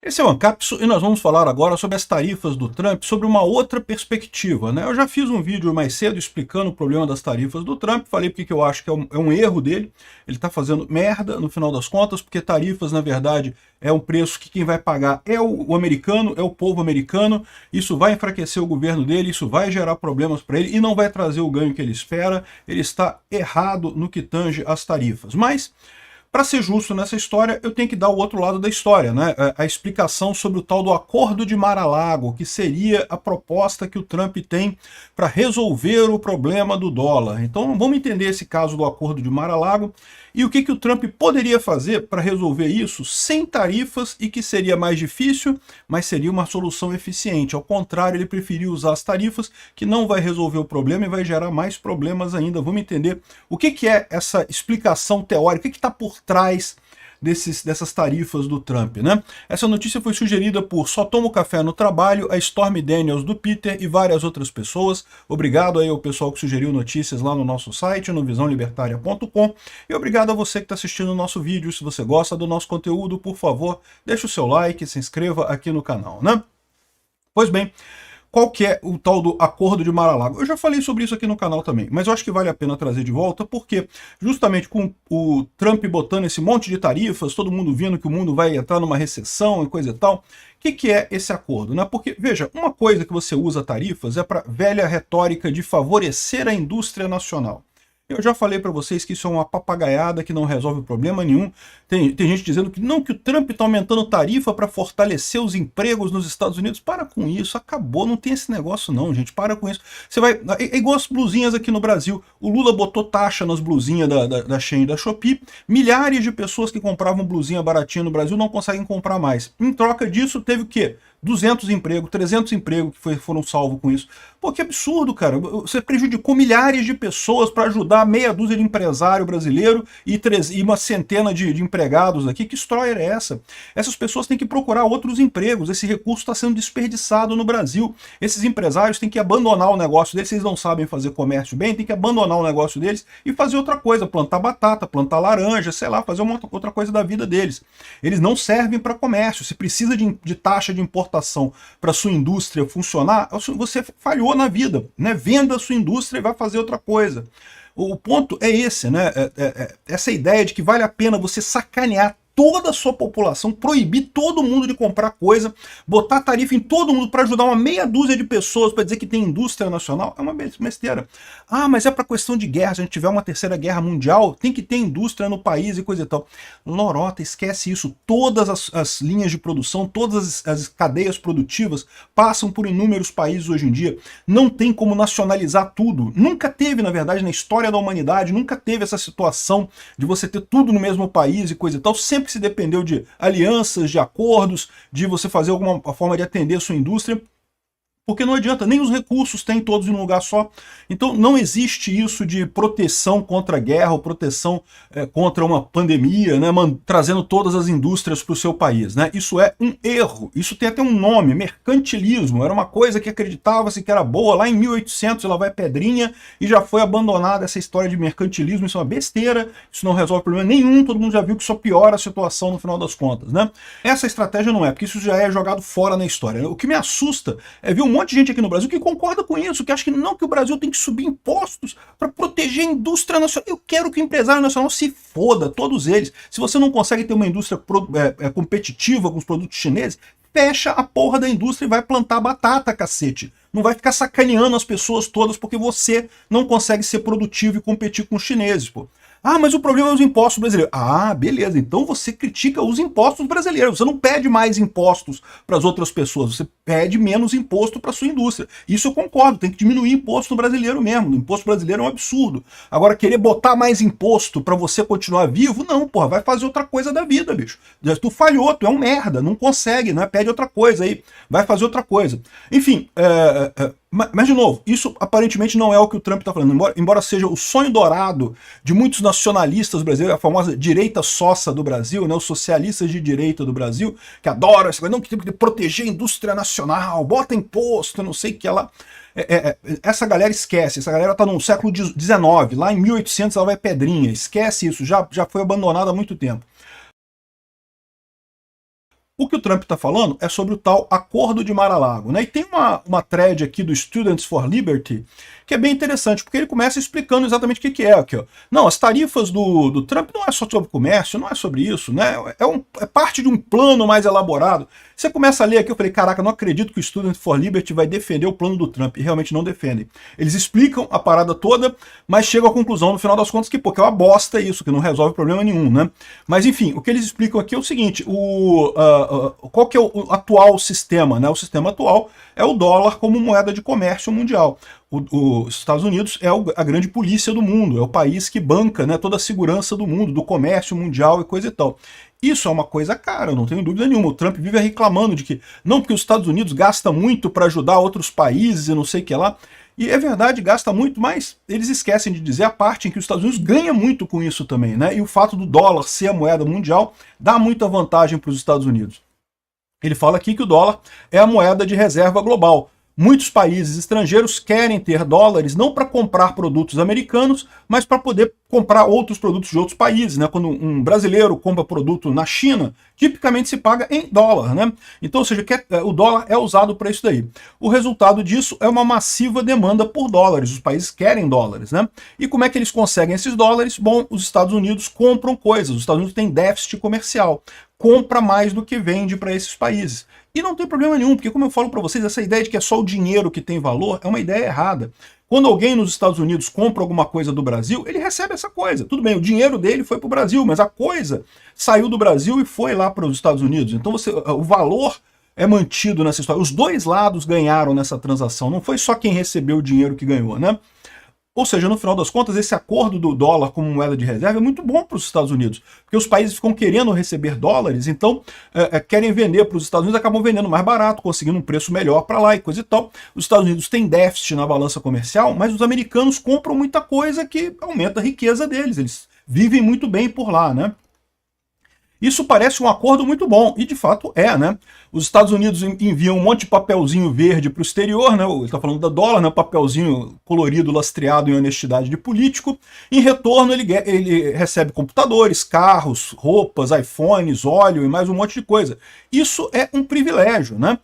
Esse é o Ancapso e nós vamos falar agora sobre as tarifas do Trump, sobre uma outra perspectiva, né? Eu já fiz um vídeo mais cedo explicando o problema das tarifas do Trump, falei porque eu acho que é um erro dele, ele está fazendo merda no final das contas, porque tarifas, na verdade, é um preço que quem vai pagar é o americano, é o povo americano, isso vai enfraquecer o governo dele, isso vai gerar problemas para ele e não vai trazer o ganho que ele espera, ele está errado no que tange às tarifas. Mas para ser justo nessa história, eu tenho que dar o outro lado da história, né? A explicação sobre o tal do Acordo de Mar-a-Lago, que seria a proposta que o Trump tem para resolver o problema do dólar. Então vamos entender esse caso do Acordo de Mar-a-Lago e o que o Trump poderia fazer para resolver isso sem tarifas e que seria mais difícil, mas seria uma solução eficiente. Ao contrário, ele preferiu usar as tarifas, que não vai resolver o problema e vai gerar mais problemas ainda. Vamos entender o que é essa explicação teórica, o que está por trás dessas tarifas do Trump, né? Essa notícia foi sugerida por Só Tomo Café no Trabalho, a Stormy Daniels do Peter e várias outras pessoas. Obrigado aí ao pessoal que sugeriu notícias lá no nosso site, no visãolibertaria.com, e obrigado a você que está assistindo o nosso vídeo. Se você gosta do nosso conteúdo, por favor, deixe o seu like e se inscreva aqui no canal, né? Pois bem, qual que é o tal do Acordo de Mar-a-Lago? Eu já falei sobre isso aqui no canal também, mas eu acho que vale a pena trazer de volta, porque justamente com o Trump botando esse monte de tarifas, todo mundo vendo que o mundo vai entrar numa recessão e coisa e tal, o que é esse acordo, né? Porque, veja, uma coisa que você usa tarifas é para velha retórica de favorecer a indústria nacional. Eu já falei para vocês que isso é uma papagaiada que não resolve problema nenhum. Tem gente dizendo que não, que o Trump está aumentando tarifa para fortalecer os empregos nos Estados Unidos. Para com isso, acabou, não tem esse negócio não, gente, para com isso. Você vai, é igual as blusinhas aqui no Brasil. O Lula botou taxa nas blusinhas da Shein e da Shopee. Milhares de pessoas que compravam blusinha baratinha no Brasil não conseguem comprar mais. Em troca disso, teve o quê? 200 empregos, 300 empregos que foram salvos com isso. Pô, que absurdo, cara. Você prejudicou milhares de pessoas para ajudar meia dúzia de empresário brasileiro e uma centena de empregados aqui. Que história é essa? Essas pessoas têm que procurar outros empregos. Esse recurso está sendo desperdiçado no Brasil. Esses empresários têm que abandonar o negócio deles. Se eles não sabem fazer comércio bem, tem que abandonar o negócio deles e fazer outra coisa. Plantar batata, plantar laranja, sei lá, fazer uma outra coisa da vida deles. Eles não servem para comércio. Se precisa de taxa de importação para sua indústria funcionar, você falhou na vida, né? Venda a sua indústria e vai fazer outra coisa. O ponto é esse, né? Essa ideia de que vale a pena você sacanear toda a sua população, proibir todo mundo de comprar coisa, botar tarifa em todo mundo para ajudar uma meia dúzia de pessoas para dizer que tem indústria nacional, é uma besteira. Ah, mas é para questão de guerra, se a gente tiver uma terceira guerra mundial, tem que ter indústria no país e coisa e tal. Lorota, esquece isso. Todas as linhas de produção, todas as cadeias produtivas passam por inúmeros países hoje em dia. Não tem como nacionalizar tudo. Nunca teve, na verdade, na história da humanidade, nunca teve essa situação de você ter tudo no mesmo país e coisa e tal. Sempre se dependeu de alianças, de acordos, de você fazer alguma forma de atender a sua indústria, porque não adianta, nem os recursos tem todos em um lugar só. Então não existe isso de proteção contra a guerra ou proteção contra uma pandemia, né, trazendo todas as indústrias para o seu país, né? Isso é um erro, isso tem até um nome, mercantilismo. Era uma coisa que acreditava-se que era boa, lá em 1800 ela vai pedrinha e já foi abandonada essa história de mercantilismo. Isso é uma besteira, isso não resolve problema nenhum, todo mundo já viu que só piora a situação no final das contas, né? Essa estratégia não é, porque isso já é jogado fora na história. O que me assusta é ver um monte de gente aqui no Brasil que concorda com isso, que acha que não, que o Brasil tem que subir impostos para proteger a indústria nacional. Eu quero que o empresário nacional se foda, todos eles. Se você não consegue ter uma indústria competitiva com os produtos chineses, fecha a porra da indústria e vai plantar batata, cacete. Não vai ficar sacaneando as pessoas todas porque você não consegue ser produtivo e competir com os chineses, pô. Ah, mas o problema é os impostos brasileiros. Ah, beleza, então você critica os impostos brasileiros. Você não pede mais impostos para as outras pessoas, você pede menos imposto para a sua indústria. Isso eu concordo, tem que diminuir imposto no brasileiro mesmo. O imposto brasileiro é um absurdo. Agora, querer botar mais imposto para você continuar vivo, não, porra, vai fazer outra coisa da vida, bicho. Tu falhou, tu é um merda, não consegue, né? Pede outra coisa aí, vai fazer outra coisa. Enfim, mas, de novo, isso aparentemente não é o que o Trump está falando, embora seja o sonho dourado de muitos nacionalistas brasileiros, a famosa direita sossa do Brasil, né, os socialistas de direita do Brasil, que adoram essa coisa, não, que tem que proteger a indústria nacional, bota imposto, não sei o que lá. Essa galera esquece, essa galera está no século XIX, lá em 1800 ela vai pedrinha, esquece isso, já foi abandonada há muito tempo. O que o Trump está falando é sobre o tal Acordo de Mar-a-Lago, né? E tem uma thread aqui do Students for Liberty que é bem interessante, porque ele começa explicando exatamente o que é aqui, ó. Não, as tarifas do Trump não é só sobre comércio, não é sobre isso, né? É parte de um plano mais elaborado. Você começa a ler aqui, eu falei, caraca, não acredito que o Students for Liberty vai defender o plano do Trump, e realmente não defendem. Eles explicam a parada toda, mas chegam à conclusão, no final das contas, que pô, que é uma bosta isso, que não resolve problema nenhum, né? Mas enfim, o que eles explicam aqui é o seguinte, qual que é o atual sistema, né? O sistema atual é o dólar como moeda de comércio mundial. Os Estados Unidos é a grande polícia do mundo, é o país que banca, né, toda a segurança do mundo, do comércio mundial e coisa e tal. Isso é uma coisa cara, não tenho dúvida nenhuma. O Trump vive reclamando de que, não, porque os Estados Unidos gasta muito para ajudar outros países e não sei o que lá. E é verdade, gasta muito, mas eles esquecem de dizer a parte em que os Estados Unidos ganha muito com isso também, né? E o fato do dólar ser a moeda mundial dá muita vantagem para os Estados Unidos. Ele fala aqui que o dólar é a moeda de reserva global. Muitos países estrangeiros querem ter dólares não para comprar produtos americanos, mas para poder comprar outros produtos de outros países, né? Quando um brasileiro compra produto na China, tipicamente se paga em dólar, né? Então, ou seja, o dólar é usado para isso daí. O resultado disso é uma massiva demanda por dólares. Os países querem dólares, né? E como é que eles conseguem esses dólares? Bom, os Estados Unidos compram coisas. Os Estados Unidos têm déficit comercial. Compra mais do que vende para esses países. E não tem problema nenhum, porque como eu falo para vocês, essa ideia de que é só o dinheiro que tem valor é uma ideia errada. Quando alguém nos Estados Unidos compra alguma coisa do Brasil, ele recebe essa coisa. Tudo bem, o dinheiro dele foi para o Brasil, mas a coisa saiu do Brasil e foi lá para os Estados Unidos. Então o valor é mantido nessa história. Os dois lados ganharam nessa transação, não foi só quem recebeu o dinheiro que ganhou, né? Ou seja, no final das contas, esse acordo do dólar como moeda de reserva é muito bom para os Estados Unidos, porque os países ficam querendo receber dólares, então querem vender para os Estados Unidos, acabam vendendo mais barato, conseguindo um preço melhor para lá e coisa e tal. Os Estados Unidos têm déficit na balança comercial, mas os americanos compram muita coisa que aumenta a riqueza deles, eles vivem muito bem por lá, né? Isso parece um acordo muito bom, e de fato é, né? Os Estados Unidos enviam um monte de papelzinho verde para o exterior, né? Ele está falando da dólar, né? Papelzinho colorido, lastreado em honestidade de político. Em retorno, ele recebe computadores, carros, roupas, iPhones, óleo e mais um monte de coisa. Isso é um privilégio, né?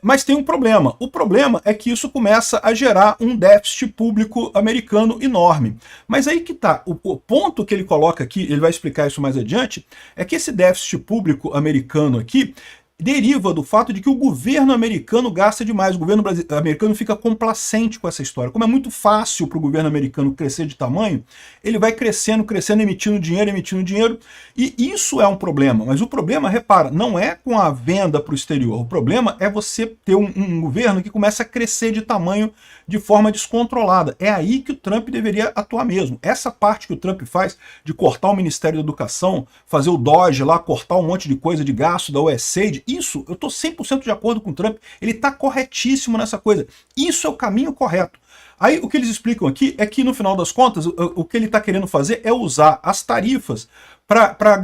Mas tem um problema. O problema é que isso começa a gerar um déficit público americano enorme. Mas aí que tá. O ponto que ele coloca aqui, ele vai explicar isso mais adiante, é que esse déficit público americano aqui deriva do fato de que o governo americano gasta demais. O governo americano fica complacente com essa história. Como é muito fácil para o governo americano crescer de tamanho, ele vai crescendo, crescendo, emitindo dinheiro, e isso é um problema. Mas o problema, repara, não é com a venda para o exterior. O problema é você ter um governo que começa a crescer de tamanho de forma descontrolada. É aí que o Trump deveria atuar mesmo. Essa parte que o Trump faz de cortar o Ministério da Educação, fazer o DOGE lá, cortar um monte de coisa de gasto da USAID, isso, eu estou 100% de acordo com o Trump, ele está corretíssimo nessa coisa. Isso é o caminho correto. Aí o que eles explicam aqui é que, no final das contas, o que ele está querendo fazer é usar as tarifas para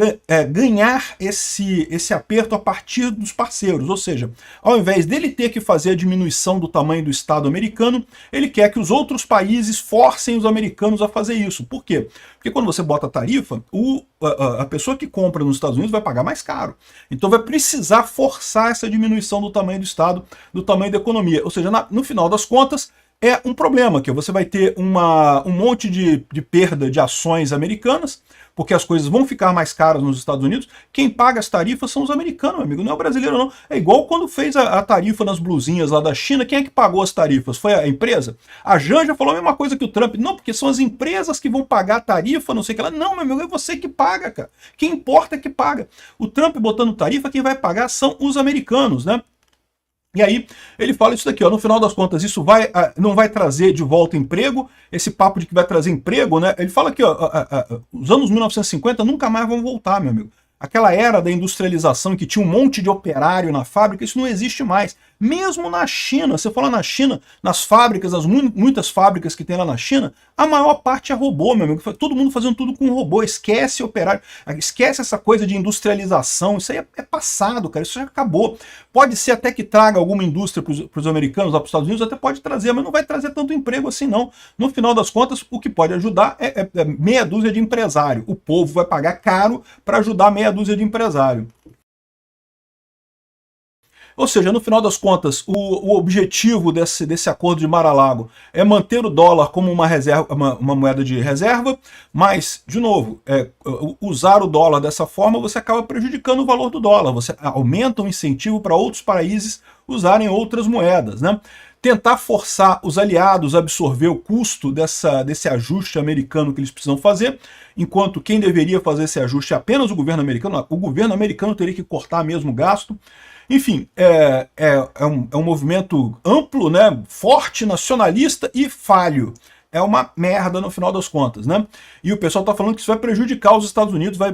ganhar esse aperto a partir dos parceiros. Ou seja, ao invés dele ter que fazer a diminuição do tamanho do Estado americano, ele quer que os outros países forcem os americanos a fazer isso. Por quê? Porque quando você bota a tarifa, a pessoa que compra nos Estados Unidos vai pagar mais caro. Então vai precisar forçar essa diminuição do tamanho do Estado, do tamanho da economia. Ou seja, no final das contas, é um problema, que você vai ter um monte de perda de ações americanas, porque as coisas vão ficar mais caras nos Estados Unidos. Quem paga as tarifas são os americanos, meu amigo, não é o brasileiro não. É igual quando fez a tarifa nas blusinhas lá da China, quem é que pagou as tarifas? Foi a empresa? A Janja falou a mesma coisa que o Trump, não, porque são as empresas que vão pagar a tarifa, não sei o que lá. Não, meu amigo, é você que paga, cara. Quem importa é que paga. O Trump botando tarifa, quem vai pagar são os americanos, né? E aí ele fala isso daqui, ó, no final das contas, isso não vai trazer de volta emprego, esse papo de que vai trazer emprego, né? Ele fala aqui, ó, os anos 1950 nunca mais vão voltar, meu amigo. Aquela era da industrialização que tinha um monte de operário na fábrica, isso não existe mais. Mesmo na China, você fala na China, nas fábricas, muitas fábricas que tem lá na China, a maior parte é robô, meu amigo. Todo mundo fazendo tudo com robô, esquece operário, esquece essa coisa de industrialização, isso aí é passado, cara, isso já acabou. Pode ser até que traga alguma indústria para os americanos, lá para os Estados Unidos, até pode trazer, mas não vai trazer tanto emprego assim não. No final das contas, o que pode ajudar é meia dúzia de empresário. O povo vai pagar caro para ajudar meia dúzia de empresário. Ou seja, no final das contas, o objetivo desse acordo de Mar-a-Lago é manter o dólar como uma reserva, uma moeda de reserva, mas, de novo, usar o dólar dessa forma, você acaba prejudicando o valor do dólar, você aumenta o incentivo para outros países usarem outras moedas, né? Tentar forçar os aliados a absorver o custo desse ajuste americano que eles precisam fazer, enquanto quem deveria fazer esse ajuste é apenas o governo americano teria que cortar mesmo o gasto. Enfim, é um movimento amplo, né, forte, nacionalista e falho. É uma merda no final das contas, né? E o pessoal está falando que isso vai prejudicar os Estados Unidos, vai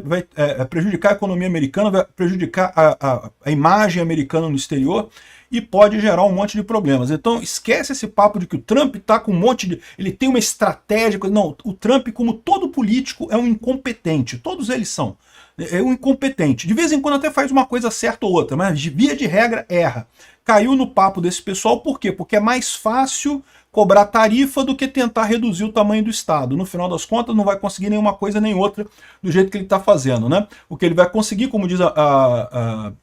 prejudicar a economia americana, vai prejudicar a imagem americana no exterior e pode gerar um monte de problemas. Então esquece esse papo de que o Trump está com um monte de... ele tem uma estratégia... Não, o Trump, como todo político, é um incompetente. Todos eles são. É um incompetente. De vez em quando até faz uma coisa certa ou outra, mas de via de regra erra. Caiu no papo desse pessoal, por quê? Porque é mais fácil cobrar tarifa do que tentar reduzir o tamanho do Estado. No final das contas, não vai conseguir nenhuma coisa nem outra do jeito que ele está fazendo, né? O que ele vai conseguir, como diz a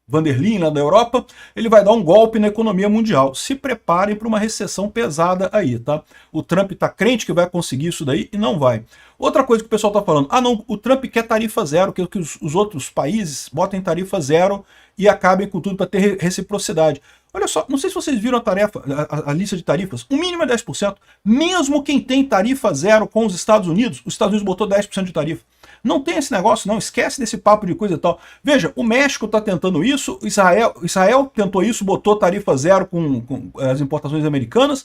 Van der Leyen, lá da Europa, ele vai dar um golpe na economia mundial. Se preparem para uma recessão pesada aí, tá? O Trump está crente que vai conseguir isso daí e não vai. Outra coisa que o pessoal está falando, não, o Trump quer tarifa zero, que os outros países botem tarifa zero e acabem com tudo para ter reciprocidade. Olha só, não sei se vocês viram a lista de tarifas, o mínimo é 10%. Mesmo quem tem tarifa zero com os Estados Unidos botou 10% de tarifa. Não tem esse negócio, não. Esquece desse papo de coisa e tal. Veja, o México está tentando isso, Israel tentou isso, botou tarifa zero com as importações americanas.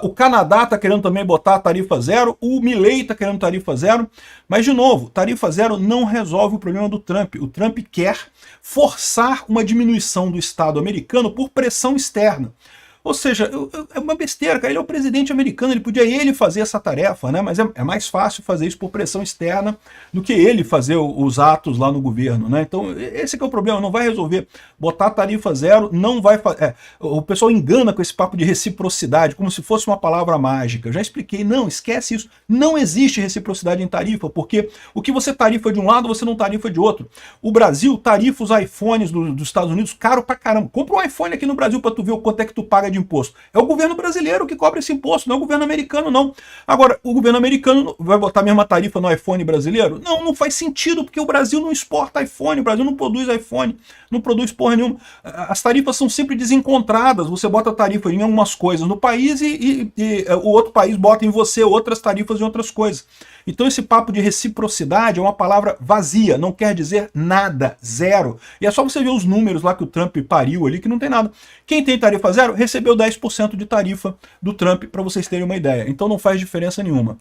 O Canadá está querendo também botar tarifa zero, o Milei está querendo tarifa zero, mas, de novo, tarifa zero não resolve o problema do Trump. O Trump quer forçar uma diminuição do Estado americano por pressão externa. Ou seja, é uma besteira, cara. Ele é o presidente americano, ele podia fazer essa tarefa, né? Mas é mais fácil fazer isso por pressão externa do que ele fazer os atos lá no governo, né? Então, esse que é o problema, não vai resolver. Botar tarifa zero não vai fazer. O pessoal engana com esse papo de reciprocidade, como se fosse uma palavra mágica. Eu já expliquei, não, esquece isso. Não existe reciprocidade em tarifa, porque o que você tarifa de um lado, você não tarifa de outro. O Brasil tarifa os iPhones dos Estados Unidos caro pra caramba. Compra um iPhone aqui no Brasil pra tu ver o quanto é que tu paga de imposto. É o governo brasileiro que cobra esse imposto, não é o governo americano, não. Agora, o governo americano vai botar a mesma tarifa no iPhone brasileiro? Não, não faz sentido, porque o Brasil não exporta iPhone, o Brasil não produz iPhone, não produz porra nenhuma. As tarifas são sempre desencontradas, você bota tarifa em algumas coisas no país e o outro país bota em você outras tarifas em outras coisas. Então esse papo de reciprocidade é uma palavra vazia, não quer dizer nada, zero. E é só você ver os números lá que o Trump pariu ali, que não tem nada. Quem tem tarifa zero recebeu 10% de tarifa do Trump, para vocês terem uma ideia. Então não faz diferença nenhuma.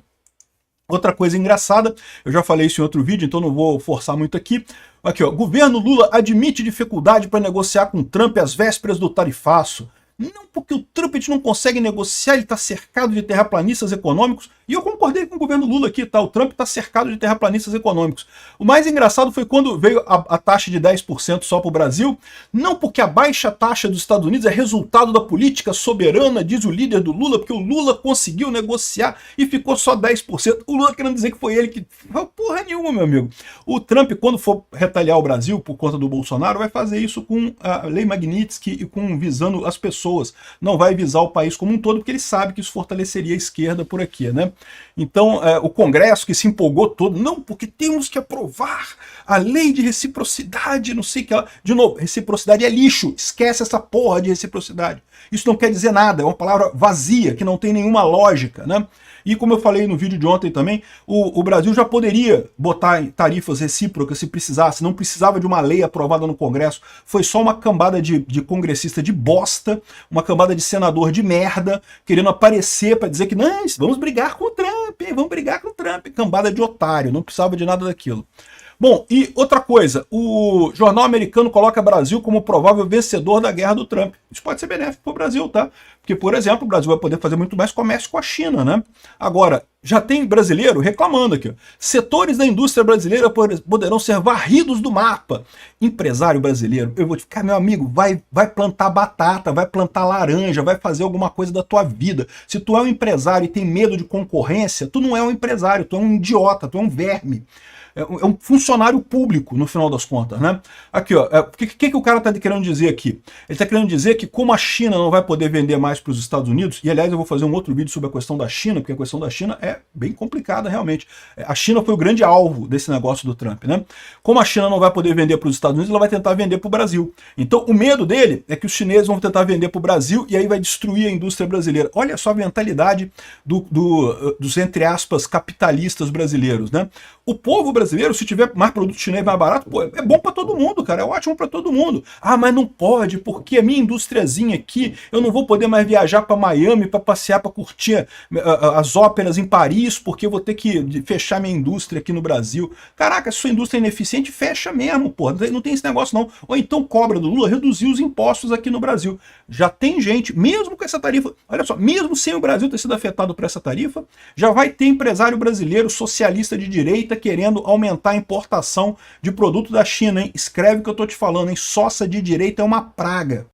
Outra coisa engraçada, eu já falei isso em outro vídeo, então não vou forçar muito aqui. Aqui, ó, governo Lula admite dificuldade para negociar com Trump às vésperas do tarifaço. Não porque o Trump não consegue negociar, ele está cercado de terraplanistas econômicos. E eu concordei com o governo Lula aqui, tá? O Trump está cercado de terraplanistas econômicos. O mais engraçado foi quando veio a taxa de 10% só para o Brasil. Não porque a baixa taxa dos Estados Unidos é resultado da política soberana, diz o líder do Lula, porque o Lula conseguiu negociar e ficou só 10%. O Lula querendo dizer que foi ele que... Porra nenhuma, meu amigo. O Trump, quando for retaliar o Brasil por conta do Bolsonaro, vai fazer isso com a Lei Magnitsky e visando as pessoas. Não vai visar o país como um todo, porque ele sabe que isso fortaleceria a esquerda por aqui, né? Então, o Congresso que se empolgou todo, não, porque temos que aprovar a lei de reciprocidade, não sei o que lá. De novo, reciprocidade é lixo, esquece essa porra de reciprocidade. Isso não quer dizer nada, é uma palavra vazia, que não tem nenhuma lógica, né? E como eu falei no vídeo de ontem também, o Brasil já poderia botar tarifas recíprocas se precisasse, não precisava de uma lei aprovada no Congresso, foi só uma cambada de congressista de bosta, uma cambada de senador de merda, querendo aparecer para dizer que não, vamos brigar com o Trump, vamos brigar com o Trump, cambada de otário, não precisava de nada daquilo. Bom, e outra coisa, o jornal americano coloca o Brasil como provável vencedor da guerra do Trump. Isso pode ser benéfico para o Brasil, tá? Porque, por exemplo, o Brasil vai poder fazer muito mais comércio com a China, né? Agora, já tem brasileiro reclamando aqui, ó. Setores da indústria brasileira poderão ser varridos do mapa. Empresário brasileiro, eu vou te ficar, meu amigo, vai plantar batata, vai plantar laranja, vai fazer alguma coisa da tua vida. Se tu é um empresário e tem medo de concorrência, tu não é um empresário, tu é um idiota, tu é um verme. é um funcionário público, no final das contas, né? Aqui, ó, o que o cara tá querendo dizer aqui? Ele tá querendo dizer que como a China não vai poder vender mais para os Estados Unidos, e aliás eu vou fazer um outro vídeo sobre a questão da China, porque a questão da China é bem complicada realmente. A China foi o grande alvo desse negócio do Trump, né? Como a China não vai poder vender para os Estados Unidos, ela vai tentar vender para o Brasil. Então o medo dele é que os chineses vão tentar vender para o Brasil e aí vai destruir a indústria brasileira. Olha só a mentalidade dos, entre aspas, capitalistas brasileiros, né? O povo brasileiro, se tiver mais produto chinês mais barato, pô, é bom para todo mundo, cara, é ótimo para todo mundo. Ah, mas não pode, porque a minha indústriazinha aqui, eu não vou poder mais viajar para Miami para passear, para curtir as óperas em Paris, porque eu vou ter que fechar minha indústria aqui no Brasil. Caraca, se sua indústria é ineficiente, fecha mesmo, pô, não tem esse negócio não. Ou então cobra do Lula reduzir os impostos aqui no Brasil. Já tem gente, mesmo com essa tarifa, olha só, mesmo sem o Brasil ter sido afetado por essa tarifa, já vai ter empresário brasileiro socialista de direita querendo aumentar a importação de produto da China, hein? Escreve o que eu tô te falando, hein? Soça de direita é uma praga.